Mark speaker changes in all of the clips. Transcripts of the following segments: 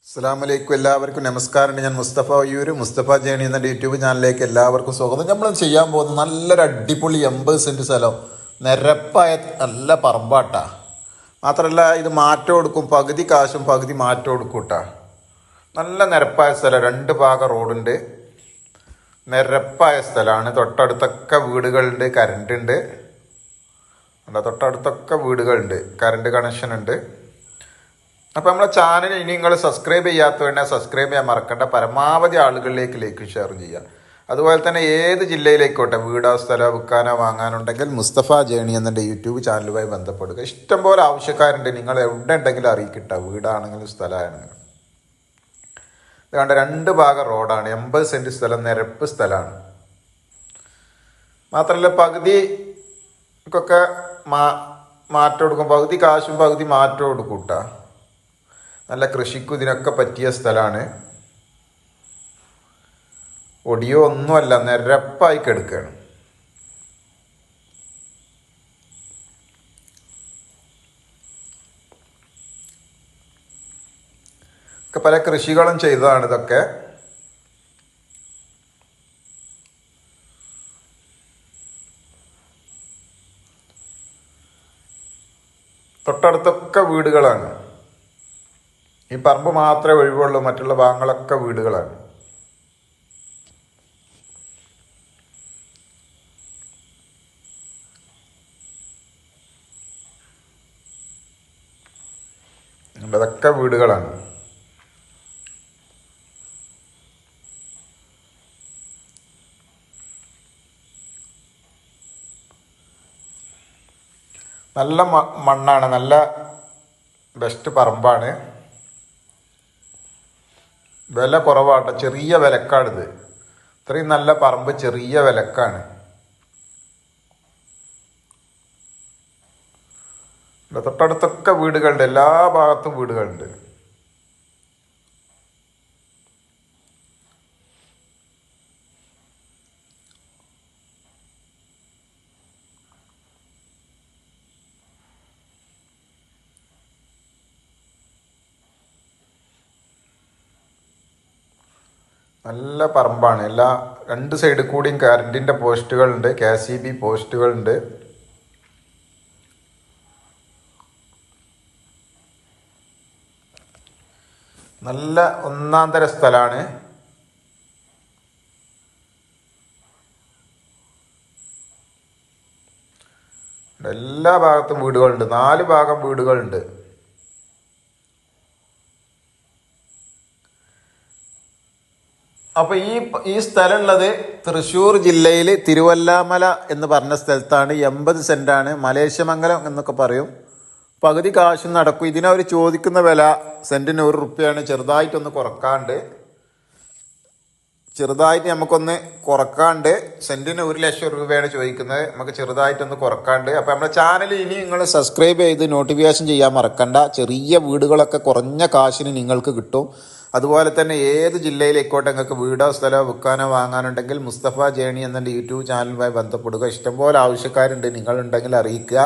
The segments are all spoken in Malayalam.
Speaker 1: അസ്സലാമലൈക്കും. എല്ലാവർക്കും നമസ്കാരം. ഞാൻ മുസ്തഫ വയ്യൂര്, മുസ്തഫ ജേണി എന്ന യൂട്യൂബ് ചാനലിലേക്ക് എല്ലാവർക്കും സ്വാഗതം. നമ്മൾ ചെയ്യാൻ പോകുന്ന നല്ലൊരു അടിപൊളി 80 സെൻറ്റ് സ്ഥലം, നിരപ്പായ നല്ല പറമ്പാട്ടാ. മാത്രമല്ല ഇത് മാറ്റം കൊടുക്കും, പകുതി കാശും പകുതി മാറ്റം കൊടുക്കും കേട്ടാ. നല്ല നിരപ്പായ സ്ഥലം, 2 ഭാഗം റോഡുണ്ട്, നിരപ്പായ സ്ഥലമാണ്. തൊട്ടടുത്തൊക്കെ വീടുകളുണ്ട്, കറണ്ട് ഉണ്ട്. തൊട്ടടുത്തൊക്കെ വീടുകളുണ്ട്, കറണ്ട് കണക്ഷൻ ഉണ്ട്. അപ്പോൾ നമ്മളെ ചാനൽ ഇനി നിങ്ങൾ സബ്സ്ക്രൈബ് ചെയ്യാത്തതുകൊണ്ട് സബ്സ്ക്രൈബ് ചെയ്യാൻ മറക്കണ്ട. പരമാവധി ആളുകളിലേക്ക് ഷെയർ ചെയ്യുക. അതുപോലെ തന്നെ ഏത് ജില്ലയിലേക്കോട്ടെ വീടോ സ്ഥലമോ വിൽക്കാനോ വാങ്ങാനുണ്ടെങ്കിൽ മുസ്തഫ ജേണി എന്നെ യൂട്യൂബ് ചാനലുമായി ബന്ധപ്പെടുക. ഇഷ്ടംപോലെ ആവശ്യക്കാരുണ്ട്, നിങ്ങൾ എവിടെ ഉണ്ടെങ്കിലും അറിയിക്കിട്ട, വീടാണെങ്കിലും സ്ഥലമാണെങ്കിലും. ഇതുകൊണ്ട് 2 ഭാഗം റോഡാണ്, 80 സെൻറ്റ് സ്ഥലം, നിരപ്പ് സ്ഥലമാണ്. മാത്രമല്ല പകുതിക്കൊക്കെ മാറ്റം കൊടുക്കും, പകുതി കാശും പകുതി മാറ്റം കൊടുക്കും കേട്ടോ. നല്ല കൃഷിക്കും ഇതിനൊക്കെ പറ്റിയ സ്ഥലമാണ്. ഒടിയോ ഒന്നുമല്ല, നിരപ്പായി കിടക്കുകയാണ്. ഒക്കെ പല കൃഷികളും ചെയ്തതാണ് ഇതൊക്കെ. തൊട്ടടുത്തൊക്കെ വീടുകളാണ്. ഈ പറമ്പ് മാത്രമേ ഒഴിവുള്ളൂ, മറ്റുള്ള ഭാഗങ്ങളൊക്കെ വീടുകളാണ്. അതൊക്കെ വീടുകളാണ്. നല്ല മണ്ണാണ്, നല്ല ബെസ്റ്റ് പറമ്പാണ്. വില കുറവാട്ടോ, ചെറിയ വിലക്കാണിത്. ഇത്രയും നല്ല പറമ്പ് ചെറിയ വിലക്കാണ്. തൊട്ടടുത്തൊക്കെ വീടുകളുണ്ട്, എല്ലാ ഭാഗത്തും വീടുകളുണ്ട്. നല്ല പറമ്പാണ്. 2 സൈഡിൽ കൂടിയും കറണ്ടിൻ്റെ പോസ്റ്റുകളുണ്ട്, KCB പോസ്റ്റുകളുണ്ട്. നല്ല ഒന്നാന്തര സ്ഥലമാണ്. എല്ലാ ഭാഗത്തും വീടുകളുണ്ട്, 4 ഭാഗം വീടുകളുണ്ട്. അപ്പോൾ ഈ സ്ഥലമുള്ളത് തൃശ്ശൂർ ജില്ലയിൽ തിരുവല്ലാമല എന്ന് പറഞ്ഞ സ്ഥലത്താണ്. 80 സെൻറ്റാണ്, മലേഷ്യമംഗലം എന്നൊക്കെ പറയും. പകുതി കാശും നടക്കും. ഇതിനവർ ചോദിക്കുന്ന വില സെൻറ്റിന് 1 റുപ്യാണ്. ചെറുതായിട്ട് നമുക്കൊന്ന് കുറക്കാണ്ട്, സെൻറ്റിന് 1 ലക്ഷം രൂപയാണ് ചോദിക്കുന്നത്. നമുക്ക് ചെറുതായിട്ടൊന്ന് കുറക്കാണ്ട്. അപ്പോൾ നമ്മുടെ ചാനൽ ഇനി നിങ്ങൾ സബ്സ്ക്രൈബ് ചെയ്ത് നോട്ടിഫിക്കേഷൻ ചെയ്യാൻ മറക്കണ്ട. ചെറിയ വീടുകളൊക്കെ കുറഞ്ഞ കാശിന് നിങ്ങൾക്ക് കിട്ടും. അതുപോലെ തന്നെ ഏത് ജില്ലയിലേക്കോട്ടെ നിങ്ങൾക്ക് വീടോ സ്ഥലമോ വിൽക്കാനോ വാങ്ങാനുണ്ടെങ്കിൽ മുസ്തഫ ജേണി എന്ന യൂട്യൂബ് ചാനലുമായി ബന്ധപ്പെടുക. ഇഷ്ടംപോലെ ആവശ്യക്കാരുണ്ട്, നിങ്ങളുണ്ടെങ്കിൽ അറിയിക്കുക.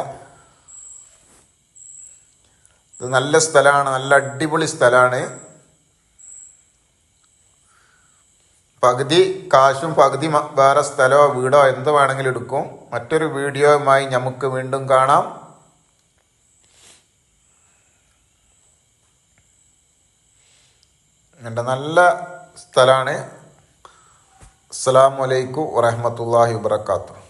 Speaker 1: ഇത് നല്ല സ്ഥലമാണ്, നല്ല അടിപൊളി സ്ഥലമാണ്. പകുതി കാശും പകുതി വേറെ സ്ഥലമോ വീടോ എന്ത് വേണമെങ്കിലും എടുക്കും. മറ്റൊരു വീഡിയോയുമായി നമുക്ക് വീണ്ടും കാണാം. നല്ല സ്ഥലമാണ്. അസ്സലാമു അലൈക്കും വറഹ്മത്തുള്ളാഹി വബറകാതുഹു.